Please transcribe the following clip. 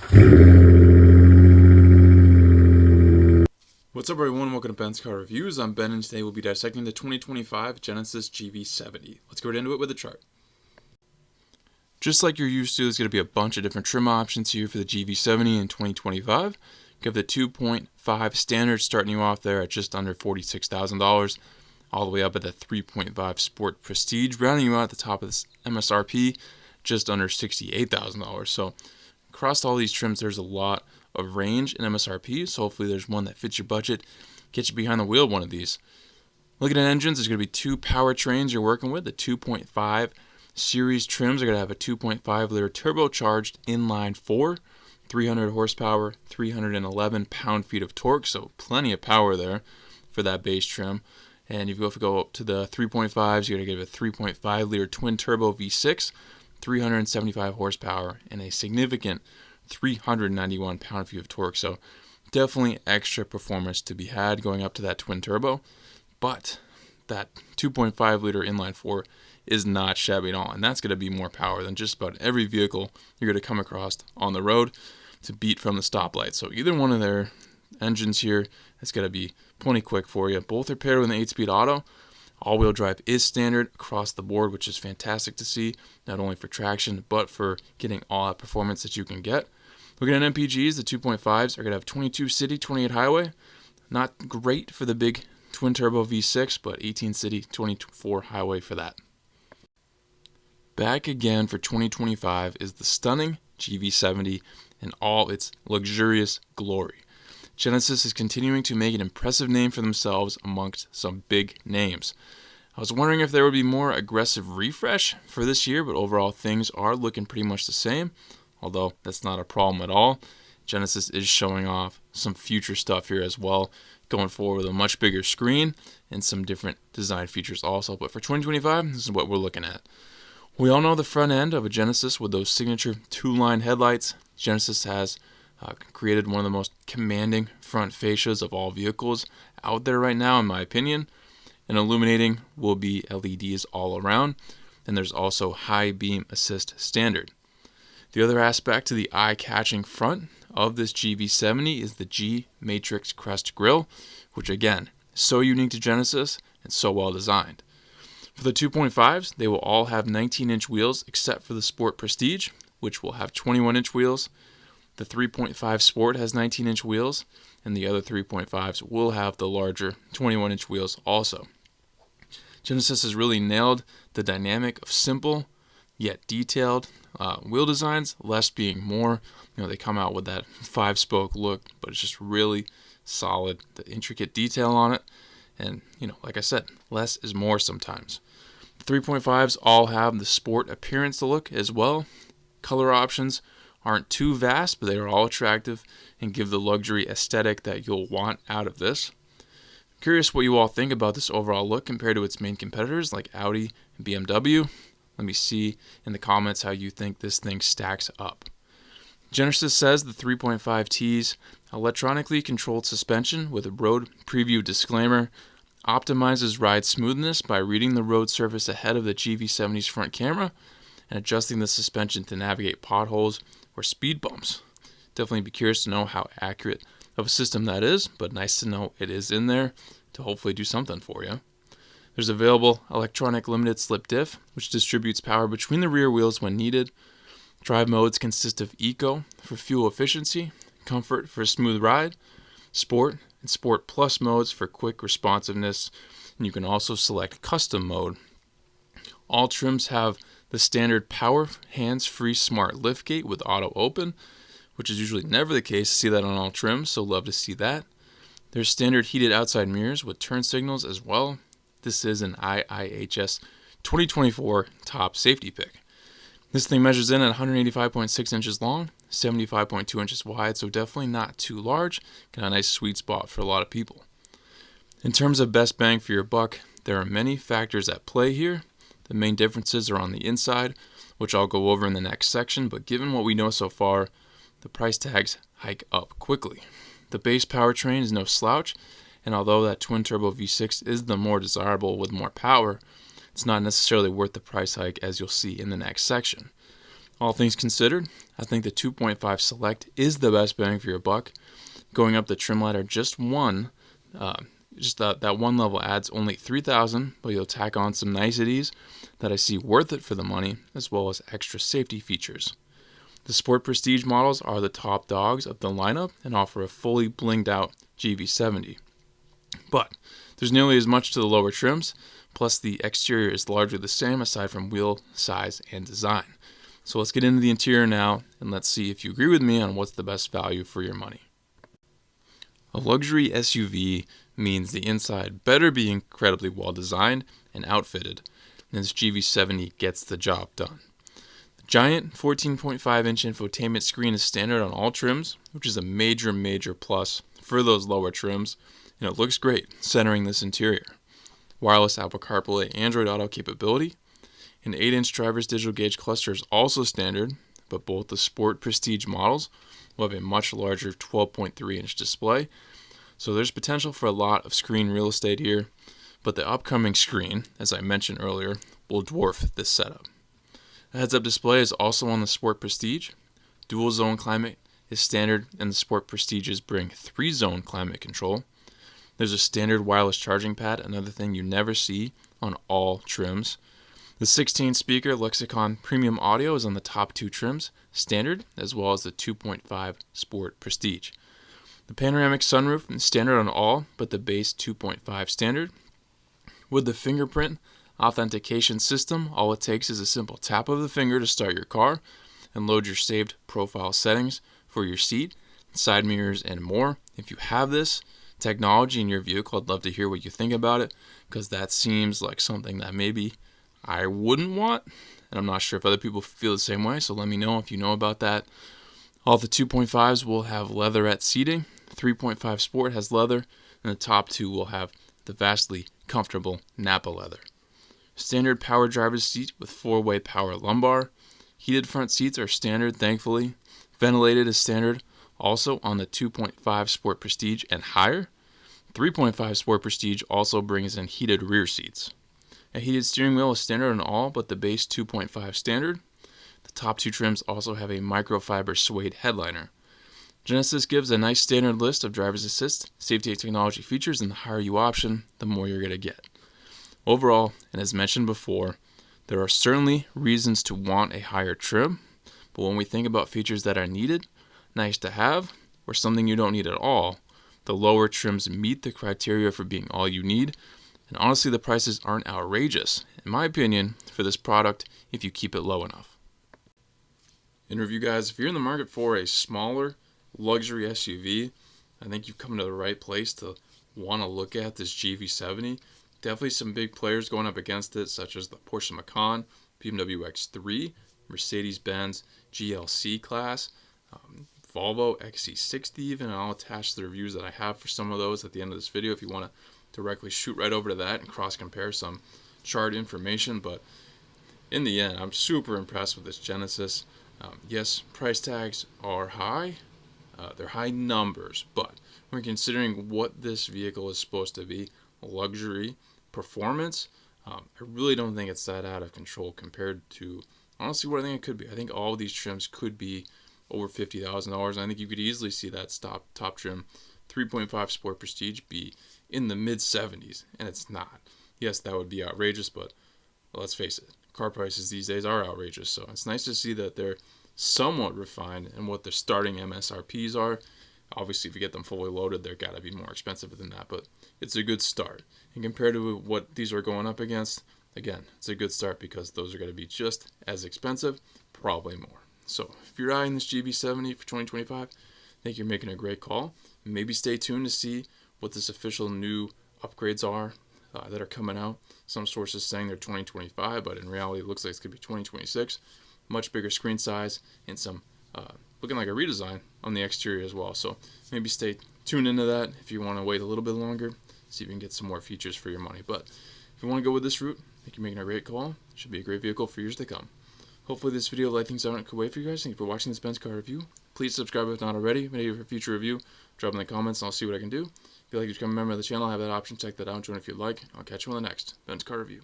What's up everyone, welcome to Ben's Car Reviews. I'm Ben and today we'll be dissecting the 2025 Genesis GV70. Let's go right into it with a chart. Just like you're used to, there's going to be a bunch of different trim options here for the GV70 in 2025. You have the 2.5 standard starting you off there at just under $46,000, all the way up at the 3.5 Sport Prestige, rounding you out at the top of this MSRP, just under $68,000. So across all these trims, there's a lot of range in MSRP, so hopefully there's one that fits your budget, get you behind the wheel of one of these. Looking at engines, there's going to be two powertrains you're working with. The 2.5 series trims are going to have a 2.5 liter turbocharged inline 4, 300 horsepower, 311 pound-feet of torque, so plenty of power there for that base trim. And if you go up to the 3.5s, you're going to get a 3.5 liter twin turbo V6, 375 horsepower, and a significant 391 pound-feet of torque, so definitely extra performance to be had going up to that twin turbo. But that 2.5 liter inline 4 is not shabby at all, and that's going to be more power than just about every vehicle you're going to come across on the road to beat from the stoplight. So either one of their engines here is going to be plenty quick for you. Both are paired with an 8-speed auto. All-wheel drive is standard across the board, which is fantastic to see, not only for traction, but for getting all that performance that you can get. Looking at MPGs, the 2.5s are going to have 22 city, 28 highway. Not great for the big twin-turbo V6, but 18 city, 24 highway for that. Back again for 2025 is the stunning GV70 in all its luxurious glory. Genesis is continuing to make an impressive name for themselves amongst some big names. I was wondering if there would be more aggressive refresh for this year, but overall things are looking pretty much the same, although that's not a problem at all. Genesis is showing off some future stuff here as well, going forward with a much bigger screen and some different design features also. But for 2025, this is what we're looking at. We all know the front end of a Genesis with those signature two-line headlights. Genesis has created one of the most commanding front fascias of all vehicles out there right now, in my opinion. And illuminating will be LEDs all around, and there's also high beam assist standard. The other aspect to the eye-catching front of this GV70 is the G Matrix Crest grille, which again is so unique to Genesis and so well designed. For the 2.5s, they will all have 19-inch wheels except for the Sport Prestige, which will have 21-inch wheels. The 3.5 Sport has 19-inch wheels, and the other 3.5s will have the larger 21-inch wheels also. Genesis has really nailed the dynamic of simple yet detailed wheel designs, less being more. They come out with that 5-spoke look, but it's just really solid, the intricate detail on it. And, like I said, less is more sometimes. The 3.5s all have the sport appearance to look as well. Color options aren't too vast, but they are all attractive and give the luxury aesthetic that you'll want out of this. I'm curious what you all think about this overall look compared to its main competitors like Audi and BMW. Let me see in the comments how you think this thing stacks up. Genesis says the 3.5T's electronically controlled suspension with a road preview disclaimer optimizes ride smoothness by reading the road surface ahead of the GV70's front camera and adjusting the suspension to navigate potholes or speed bumps. Definitely be curious to know how accurate of a system that is, but nice to know it is in there to hopefully do something for you. There's available electronic limited slip diff, which distributes power between the rear wheels when needed. Drive modes consist of Eco for fuel efficiency, Comfort for a smooth ride, Sport and Sport Plus modes for quick responsiveness, and you can also select Custom mode. All trims have the standard power hands-free smart liftgate with auto open, which is usually never the case. See that on all trims, so love to see that. There's standard heated outside mirrors with turn signals as well. This is an IIHS 2024 top safety pick. This thing measures in at 185.6 inches long, 75.2 inches wide, so definitely not too large. Got a nice sweet spot for a lot of people. In terms of best bang for your buck, there are many factors at play here. The main differences are on the inside, which I'll go over in the next section, but given what we know so far, the price tags hike up quickly. The base powertrain is no slouch, and although that twin-turbo V6 is the more desirable with more power, it's not necessarily worth the price hike as you'll see in the next section. All things considered, I think the 2.5 Select is the best bang for your buck. Going up the trim ladder just that one level adds only $3,000, but you'll tack on some niceties that I see worth it for the money, as well as extra safety features. The Sport Prestige models are the top dogs of the lineup and offer a fully blinged out GV70. But there's nearly as much to the lower trims, plus the exterior is largely the same aside from wheel size and design. So let's get into the interior now, and let's see if you agree with me on what's the best value for your money. A luxury SUV means the inside better be incredibly well designed and outfitted, and this GV70 gets the job done. The giant 14.5-inch infotainment screen is standard on all trims, which is a major plus for those lower trims, and it looks great centering this interior. Wireless Apple CarPlay Android Auto capability. An 8-inch driver's digital gauge cluster is also standard, but both the Sport Prestige models will have a much larger 12.3-inch display, so there's potential for a lot of screen real estate here, but the upcoming screen, as I mentioned earlier, will dwarf this setup. A heads-up display is also on the Sport Prestige. Dual zone climate is standard, and the Sport Prestiges bring 3-zone climate control. There's a standard wireless charging pad, another thing you never see on all trims. The 16-speaker Lexicon Premium Audio is on the top 2 trims, standard, as well as the 2.5 Sport Prestige. The panoramic sunroof is standard on all, but the base 2.5 standard. With the fingerprint authentication system, all it takes is a simple tap of the finger to start your car and load your saved profile settings for your seat, side mirrors, and more. If you have this technology in your vehicle, I'd love to hear what you think about it, because that seems like something that maybe I wouldn't want, and I'm not sure if other people feel the same way, so let me know if you know about that. All the 2.5s will have leatherette seating. 3.5 Sport has leather, and the top 2 will have the vastly comfortable Nappa leather. Standard power driver's seat with 4-way power lumbar. Heated front seats are standard, thankfully. Ventilated is standard, also on the 2.5 Sport Prestige and higher. 3.5 Sport Prestige also brings in heated rear seats. A heated steering wheel is standard on all but the base 2.5 standard. The top 2 trims also have a microfiber suede headliner. Genesis gives a nice standard list of driver's assist, safety and technology features, and the higher you option, the more you're going to get. Overall, and as mentioned before, there are certainly reasons to want a higher trim, but when we think about features that are needed, nice to have, or something you don't need at all, the lower trims meet the criteria for being all you need, and honestly the prices aren't outrageous, in my opinion, for this product if you keep it low enough. In review, guys, if you're in the market for a smaller luxury SUV, I think you've come to the right place to want to look at this GV70. Definitely some big players going up against it, such as the Porsche Macan, BMW X3, Mercedes-Benz GLC class, Volvo XC60 even, and I'll attach the reviews that I have for some of those at the end of this video if you want to directly shoot right over to that and cross-compare some chart information. But in the end, I'm super impressed with this Genesis. Yes, price tags are high. They're high numbers, but when considering what this vehicle is supposed to be, luxury, performance, I really don't think it's that out of control compared to, honestly, what I think it could be. I think all of these trims could be over $50,000, and I think you could easily see that top trim 3.5 Sport Prestige be in the mid-70s, and it's not. Yes, that would be outrageous, but let's face it, car prices these days are outrageous, so it's nice to see that they're somewhat refined in what their starting MSRPs are. Obviously, if you get them fully loaded, they're got to be more expensive than that, but it's a good start. And compared to what these are going up against, again, it's a good start because those are going to be just as expensive, probably more. So if you're eyeing this GV70 for 2025, I think you're making a great call. Maybe stay tuned to see what this official new upgrades are that are coming out. Some sources saying they're 2025, but in reality, it looks like it's going to be 2026. Much bigger screen size and some looking like a redesign on the exterior as well. So maybe stay tuned into that if you want to wait a little bit longer, see if you can get some more features for your money. But if you want to go with this route, I think you're making a great call. It should be a great vehicle for years to come. Hopefully this video light things out in a good way for you guys. Thank you for watching this Benz car review. Please subscribe if not already. Maybe for a future review, drop in the comments and I'll see what I can do. If you'd like to become a member of the channel, I have that option. Check that out. Join if you'd like. I'll catch you on the next Benz car review.